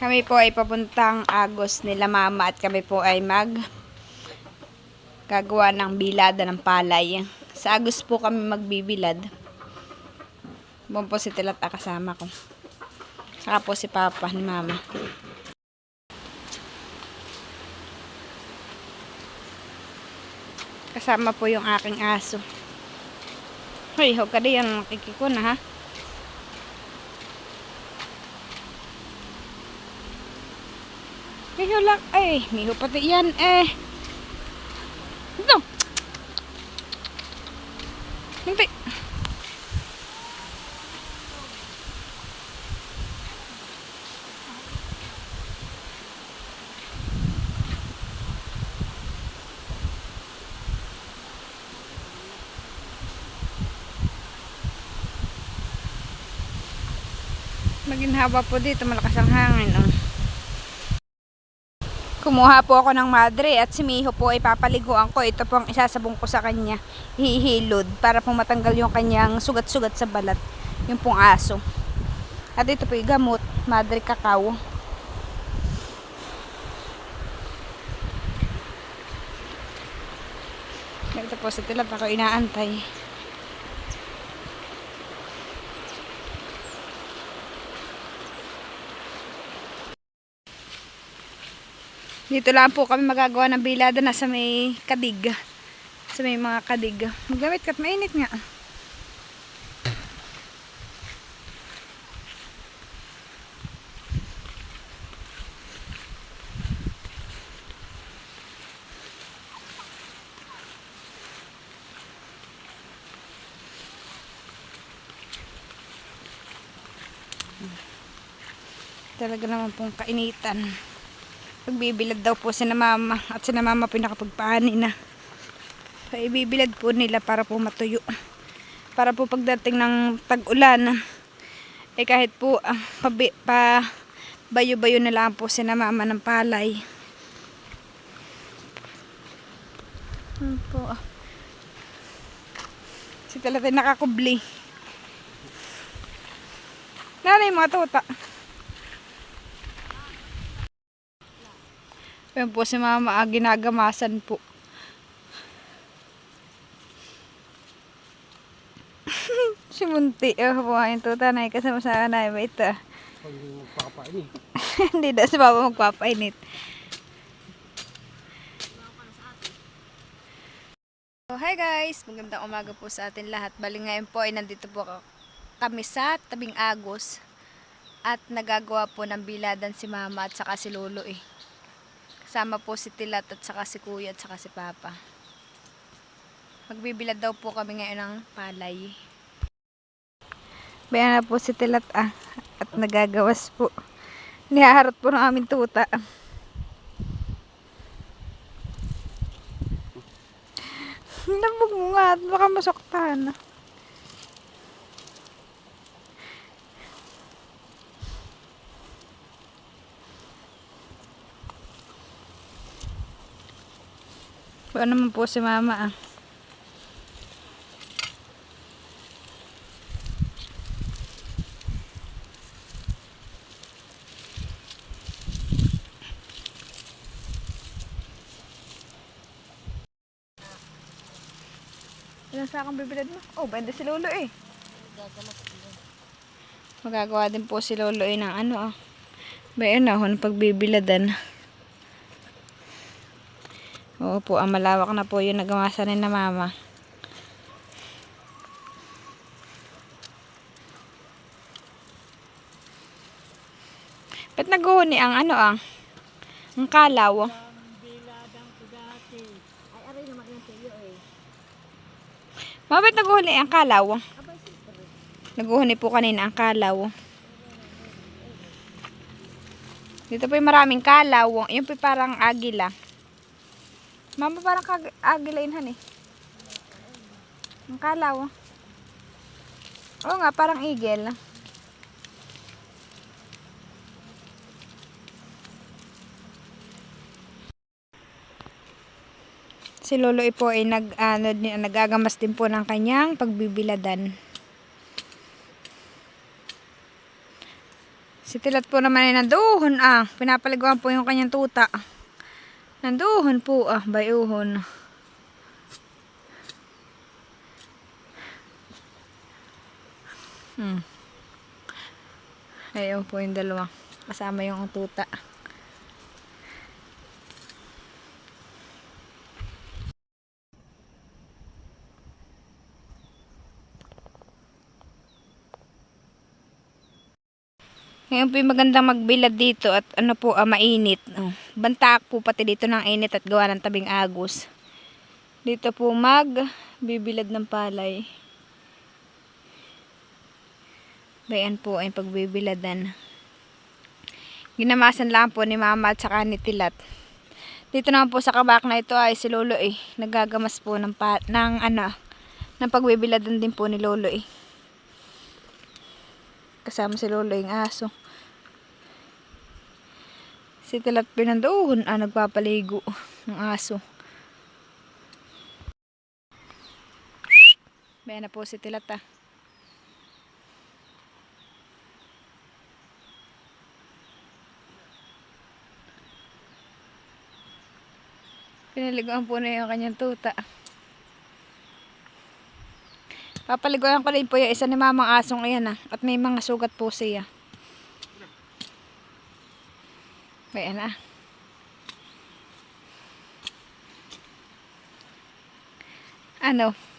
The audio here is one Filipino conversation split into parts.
Kami po ay papuntang Agos nila mama at kami po ay gagawa ng bilada ng palay. Sa Agos po kami magbibilad. Buwan po si Tilata kasama ko. Saka po si Papa ni Mama. Kasama po yung aking aso. Hoy, huwag ka diyan makikiko na ha. Miho lang. Ay, miho pati yan eh. Ito. Hindi. Maginhaba po dito, malakas ang hangin. Oh. Kumuha po ako ng madre at si Miho po ay papaliguan ko. Ito po ang isasabong ko sa kanya. Hihilod para po matanggal yung kanyang sugat-sugat sa balat. Yung pong aso. At ito po yung gamot, madre kakao. Ito po sa Tilata ko inaantay. Dito lang po kami magagawa ng bilada na sa may kadig. Sa may mga kadig. Magdamit ka't mainit nga. Talaga naman pong kainitan. Pagbibilad daw po sina mama at sina mama pinakapagpaani na. So, ibibilad po nila para po matuyo. Para po pagdating ng tag-ulan eh kahit po bayo-bayo na lang po sina mama ng palay. Po. Si Talata nakakubli. Nanay mga tuta. Ayan po si mama ginagamasan po. Si Munti. Po yung tuta na kasama sa anay. Ba ito? Hindi magpapainit. Hindi daw si papa magpapainit. So, hi guys! Magandang umaga po sa atin lahat. Bali ngayon po ay nandito po kami sa tabing Agos. At nagagawa po ng biladan si mama at saka si lolo eh. Kasama po si Tilat at saka si kuya at saka si papa. Magbibilad daw po kami ngayon ng palay. Bayan na po si Tilat at nagagawas po. Nihaharot po ng aming tuta. Labog mo nga at baka masaktan. Bawa naman po si mama Ilang sakang bibilad mo? Oh, benda si lolo eh. Magagawa din po si lolo eh ng ano bayan na ng pagbibiladan. Oo po, malawak na po yung nagamasan ni na mama. Ba't naguhuni ang ano ang kalaw? Mama, ba't naguhuni ang kalaw? Naguhuni po kanina ang kalaw. Dito po yung maraming kalaw. Yung po parang agila. Mama, parang agila yun han eh. Ang kalaw. Oo nga, parang eagle. Si Lolo po ay nagagamas din po ng kanyang pagbibiladan. Si Tilat po naman ay nanduhon pinapaliguan po yung kanyang tuta. Nanduhon po bayuhon. Ayaw po yung dalawa. Kasama yung tuta. Ngayon po yung magandang magbilad dito at mainit. Bantak po pati dito ng init at gawa ng tabing agos. Dito po magbibilad ng palay. Bayan po ay pagbibiladan. Ginamasan lang po ni Mama at saka ni Tilat. Dito naman po sa kabak na ito ay si Lolo nagagamas po ng pagbibiladan din po ni Lolo Kasama si Lolo yung aso. Si Tilat pinandoon nagpapaligo ng aso. Bayan na po si Tilat Pinaliguan po na yung kanyang tuta. Papaliguan ko rin po yung isa ni Mamang asong ayan at may mga sugat po siya. Ayan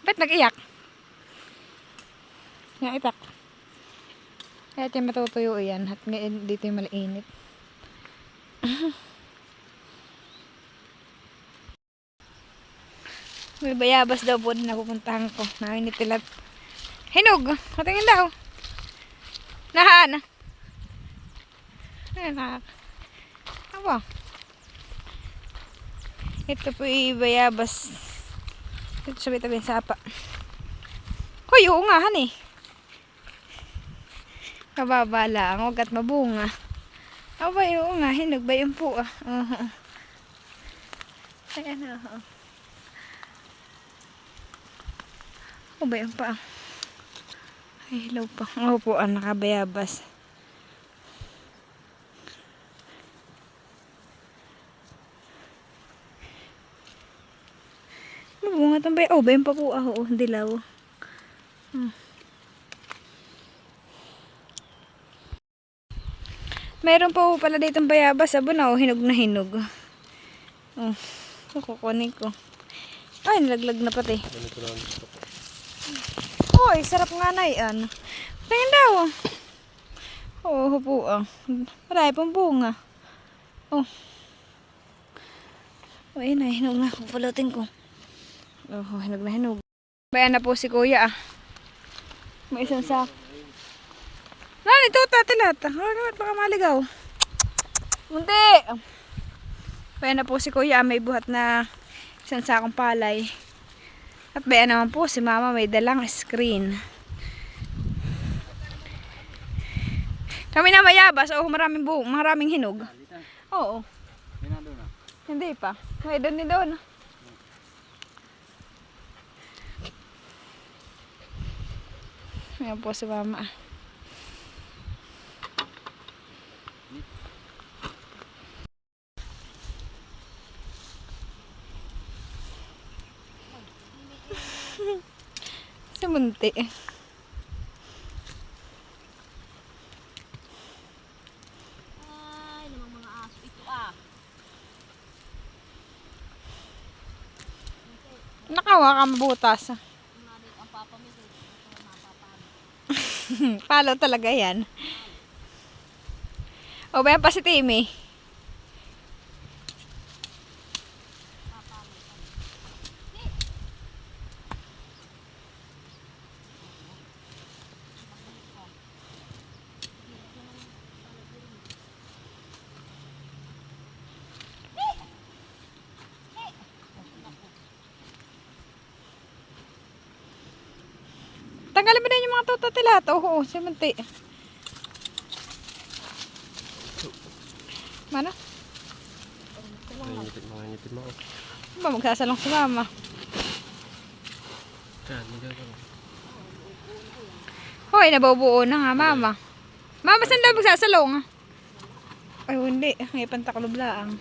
ba't nag-iyak? Naitak. Kaya tayo matutuyo yan at dito yung malainit. May bayabas daw po na pupuntahan ko. Nainit Tilat. Hinog! Katingin daw. Nahan! Aba. Ito po bayabas. Ito sa tabi ng sapa. Hoy, oo nga Kababala ang ugat mabunga. Aba, oo nga. Hinog ba yun po Ayan ba yun pa? Ay, hello pa. Po nakabayabas. Mabunga tambay. Bayan pa po dilaw. Meron pa po pala ditong bayabas. Hinog na hinog. Kukunin ko. Ay, nalaglag na pati. Oy, sarap nga na yan. Tingin daw. Oo po Marami pang bunga. Ayun na, hinog na. Pupulutin ko. Hinog na hinog. Bayan na po si Kuya May isang sak. Nani, tuta, Tilat. Baka maligaw. Munti. Bayan na po si Kuya may buhat na isang sakong palay. At bayan naman po si Mama may dalang screen. Kami na mayabas. Maraming hinog. Oo. Hindi pa. May doon. Ayan po si Mama. Munti. Ay, namang mga aso ito Nakawa ka mabutas. Ang papa mo ito, mapapalo. Palo talaga yan. Bayan pa si Timmy. Tanggalin mo din yung mga tuto Tilat. Simunti. Mana? Mga ngitin mo. Ba, magsasalong si mama. Saan, hindi ako. Hoy, nabubuo na nga, mama. Mama, saan daw magsasalong? Ay, hindi. May pantaklob lang.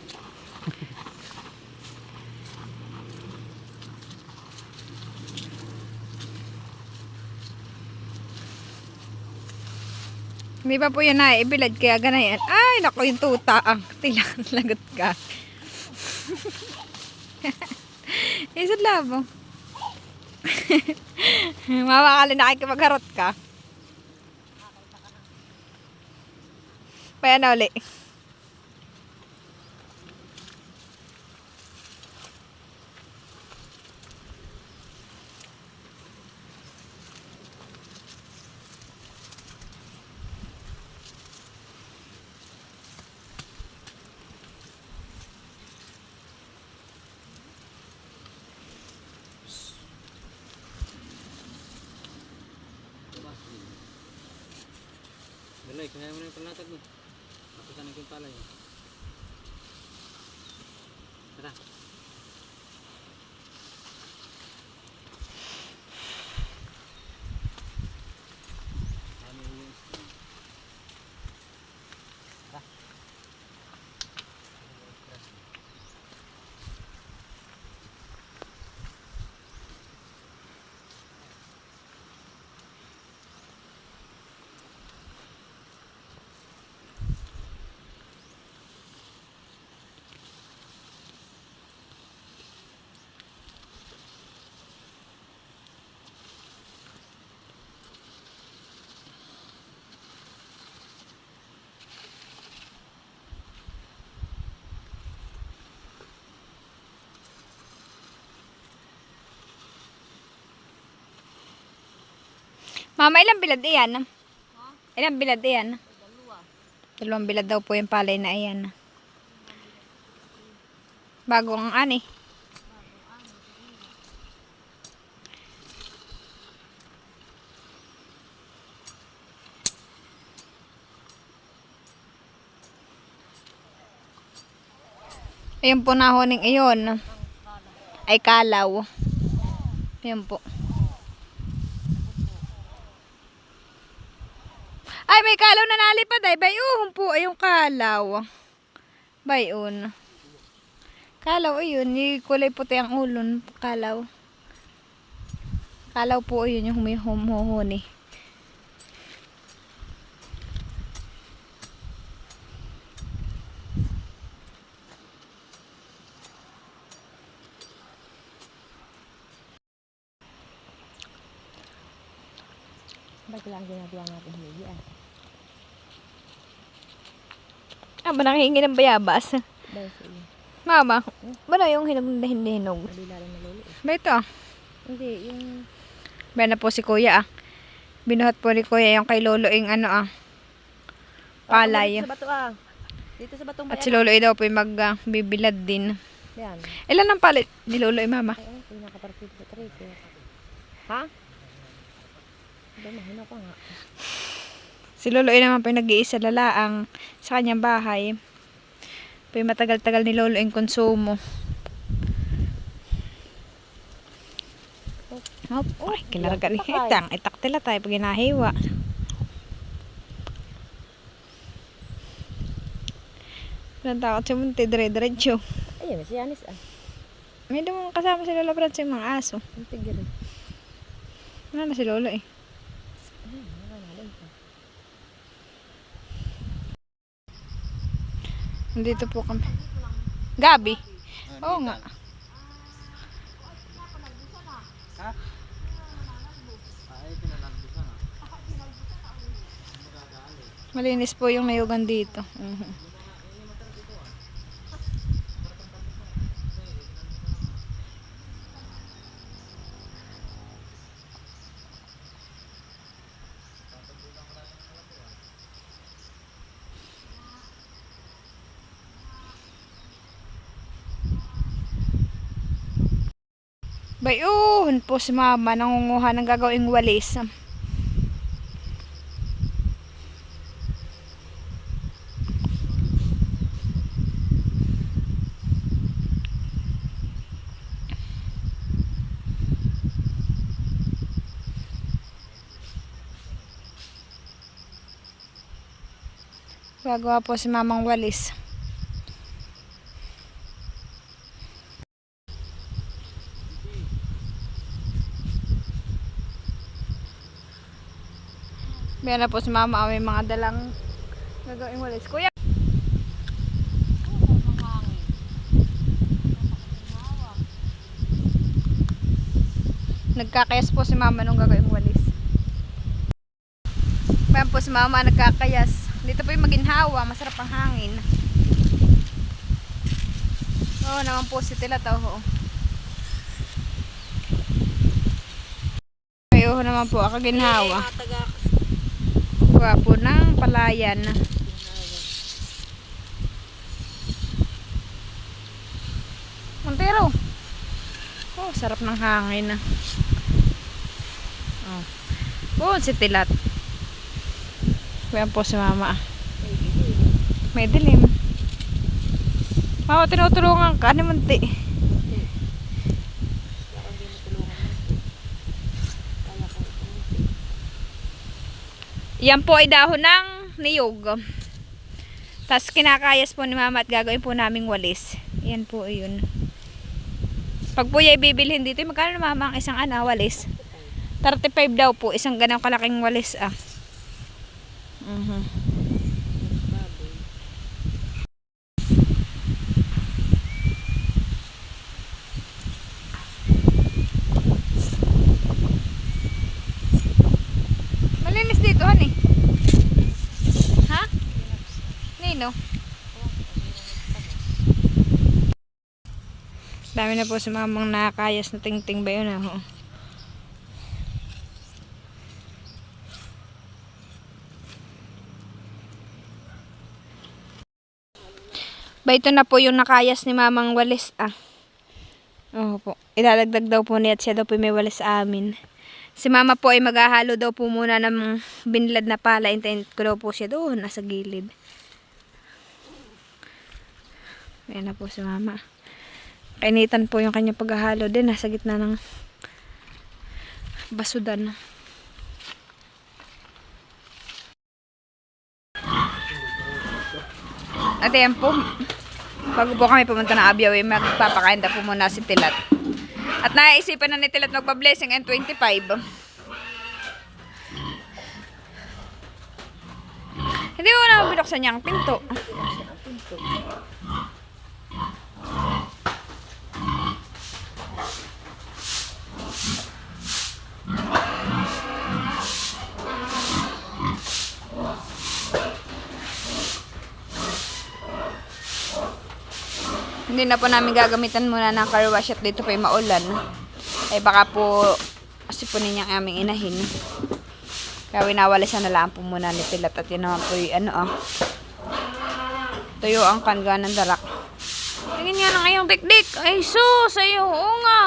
Hindi pa po yun na ibilad kaya ganayan. Ay, naku yung tuta. Ang tilang lagot ka. Isot labo. Mama, kala nakikipagharot ka. Paya na uli. Dalay, kaya mo na yung panlatag mo. Tapos na yung palay. Tara. Mama, ilang bilad iyan? Ha? Ilang bilad iyan? Dalawa. Dalawang bilad daw po yung palay na iyan. Bago ang ani. Ayun po nahoning iyon. Ay kalaw. Ayun po. Ay, may kalaw na nalipad ay. Bayuhon po ay yung kalaw. Bayon. Kalaw ayun. Yung kulay puti ang ulon. Kalaw. Kalaw po ayun yung humihumuhuni. Ba't lang ginagawa natin hindi ah? Ah, ba nanghihingi ng bayabas? Dahil sa iyo. Mama, ba na yung hinog na hindi hinog? Malila rin na lolo eh. Ba ito? Hindi, yung... Ba na po si kuya ah. Binuhat po ni kuya yung kay lolo yung ano ah. Palay. Dito sa bato ah. Dito sa batong At si lolo daw po yung magbibilad din. Yan. Ilan ang palay ni lolo mama? Ay, ano, pinakapartid sa 3. Ha? Hindi, mahina pa nga. Si lolo naman po yung nag-iisa lalaang sa kanyang bahay. Po yung matagal-tagal ni lolo yung konsumo. Hop, ay, kilarga ni itang. Itak tila tayo pag ginahiwa. Walang takot si Munti, dire-diretso. Ayun, si Yanis ah. May dumang kasama si Lola Franz yung mga aso. Ang tigil. Wala na si Lolo eh. Nandito po kami. Gabi? Oo nga. Malinis po yung nayugan dito. Bayun po si mama nangunguha ng gagawing walis. Gagawa po si mamang walis. Meron na po si mama, may mga dalang gagawing walis. Kuya! Nagkakayas po si mama nung gagawing walis. Meron po si mama nagkakayas. Dito po yung maginhawa, masarap ang hangin. Oo naman po si Tilataw. Ayun naman po ako ginhawa. Kuha po ng palayan. Montero. Oh, sarap ng hangin. Oh. Oh, si Tilat. Kuya po si mama. May dilim. Mama, tinutulungan ka ni Munti. Yan po ay dahon ng niyog. Tapos kinakayas po ni mama at gagawin po naming walis. Yan po yun. Pag po yung bibilhin dito, magkano na mama ang isang walis? 35 daw po, isang ganang kalaking walis Malinis dito, honey. Ha? Nino? Dami na po si mamang nakakayas na ting-ting ba yun Ba ito na po yung nakayas ni mamang walis Oo po. Ilalagdag daw po niya at siya daw po may walis sa amin. Si mama po ay maghahalo daw po muna ng binlad na pala. Intayin ko daw po siya doon, nasa gilid. Ayan na po si mama. Kainitan po yung kanyang paghahalo din. Nasa gitna ng basudan. At ayan po. Bago po kami pumunta ng Abyaw, magpapakain daw po muna si Tilat. At naisipan na ni Tilat magpa-blessing N25. Hindi ko na binuksan niya ang pinto. Hindi na po namin gagamitan muna ng car wash at dito pa yung maulan. Ay baka po sipunin niyang aming inahin. Kaya winawalisan na lang po muna ni Tilat at yun naman po yung tuyo ang kanga ng darak. Tingin nga ng ayong dikdik. Ay sus, ayo, oo nga.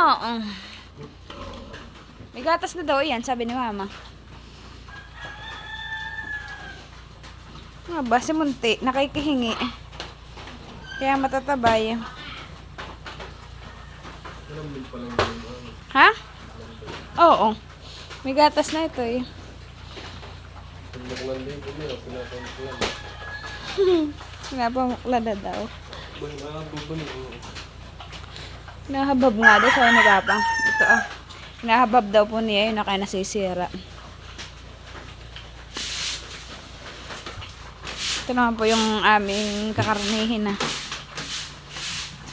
May gatas na daw yan, sabi ni mama. Nga ba, si Munti, nakikihingi. Kaya matatabay. Ha? Oo. May gatas na ito Pinapamukla na daw. Nahabab nga daw sa nagapang. Ito Nahabab daw po niya yun na kaya nasisira. Ito naman po yung aming kakarnihin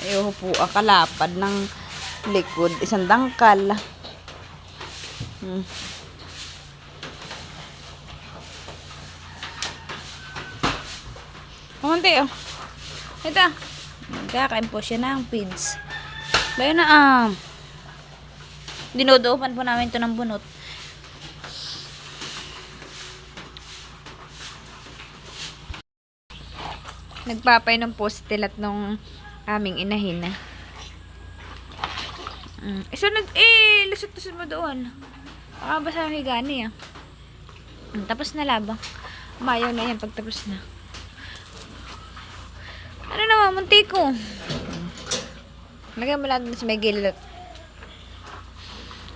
Ayun po, kalapad ng likod. Isang dangkal. Kumunti Ito. Magkakain po siya ng feeds. Bayo na Dinudupan po namin ito ng bunot. Nagpapainom po si Tilat nung aming inahin Isunod lusot-lusot mo doon. Baka basa ang higani Tapos na labang. Umayaw na yan pagtapos na. Ano naman, munti ko. Lagay mo lang sa may gilid.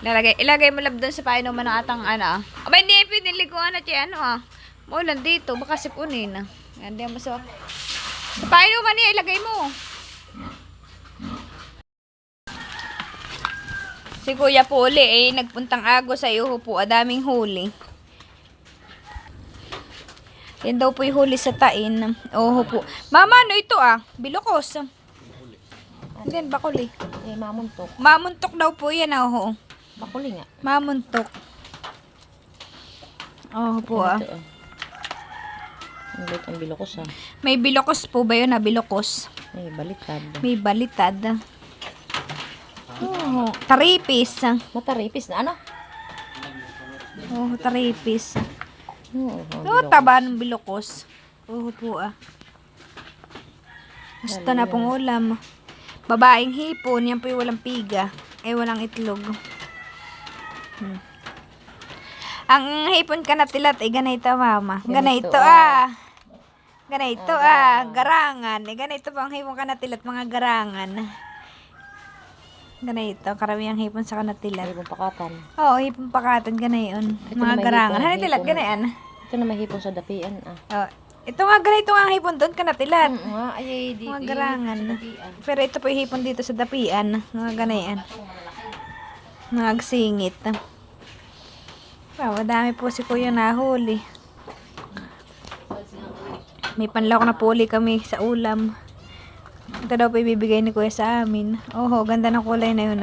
Ilagay mo lang doon sa painuman ng atang Aba, hindi pinili ko at yan Maulan dito, baka sipunin Ganda mo so. Sa painuman niya, ilagay mo. Si Kuya po uli nagpuntang Agos sa Iuho po. Adaming huli. Yan daw po yung huli sa tain. Oho po. Mama, ano ito Bilokos. Hindi, bakuli. Mamuntok. Mamuntok daw po yan, oho. Bakuli nga. Mamuntok. Oho po Ito, Ang lit ang bilokos May bilokos po ba yun bilokos? Ay, balitad. May balitad. Oh, taripis. Mataripis na ano? Oh, taripis. Oo, Oh, taba ng bilokos. Oh, po Gusto na pong ulam. Babaeng hipon, yan po yung walang piga. Walang itlog. Ang hipon kanatilat ganito, mama. Ganito Ganito garangan. Ganito po ang hipon kanatilat, mga garangan. Ganito, karamihang hipon sa kanatilat. Hipon pakatan. Oo, hipon pakatan, ganayon. Ito Mga na may garangan. hipon, Hanitilat, hipon. ganayan. Ito na may hipon sa dapian Oh, ito nga, ganito nga ang hipon doon, kanatilat. Ay, di. Mga garangan. Pero ito po yung hipon dito sa dapian. Mga ganayan. Mga singit. Wow, madami po si Kuya nahuli. May panlawak na puli kami sa ulam. Ito daw po ibibigay ni Kuya sa amin. Oho, ganda ng kulay na yun